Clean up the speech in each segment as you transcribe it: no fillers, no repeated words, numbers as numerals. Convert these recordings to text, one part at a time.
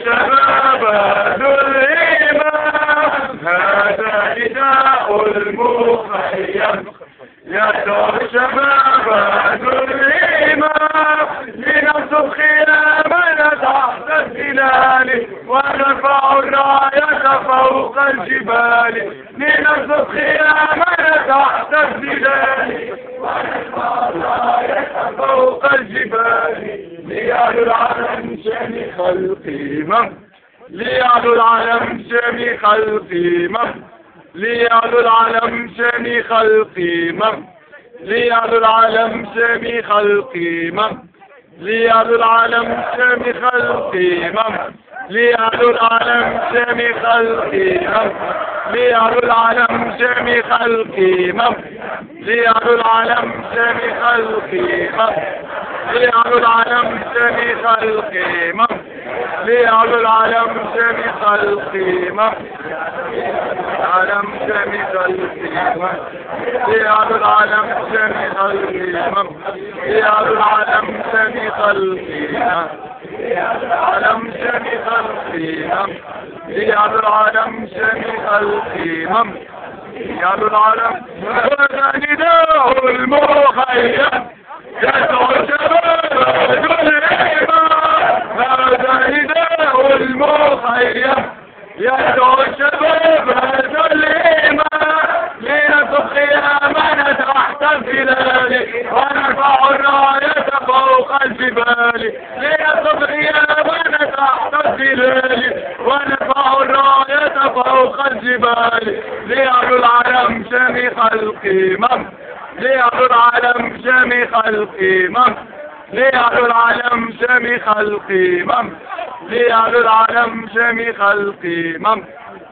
شباب ذو الإيمان هذا نداء المخيم. يدعو شباب ذو الإيمان لنصب خيامنا تحت الظلال ونرفع الراية فوق الجبال. لنصب خيامنا تحت الظلال ونرفع الراية فوق الجبال. ليعلو العلم شامخ القمم. ليعلو العلم شامخ القمم. ليعلو العلم شامخ القمم. ليعلو العلم شامخ القمم. ليعلو العلم شامخ القمم. ليعلو العلم شامخ القمم. ليعلو العلم شامخ القمم. ليعلو العلم شامخ القمم. ليعلو العلم شامخ القمم. ليعلو العلم شامخ القمم. العلم شامخ القمم. ليعلو العلم شامخ القمم. ليعلو العلم شامخ القمم. العلم شامخ القمم. ليعلو العلم شامخ القمم. ليعلو العلم. هذا نداء المخيم. يدعو شباب ذو الإيمان هذا نداء المخيم. يدعو شباب ذو الإيمان لنصب خيامنا تحت الظلال ونرفع الراية فوق الجبال. لنصب خيامنا تحت الظلال ونرفع الراية فوق الجبال. ليعلو العلم شامخ القمم. ليعلو العلم شامخ القمم. ليعلو العلم شامخ القمم. ليعلو العلم شامخ القمم.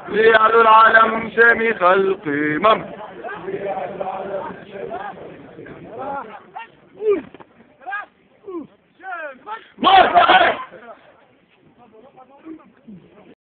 ليعلو العلم شامخ القمم.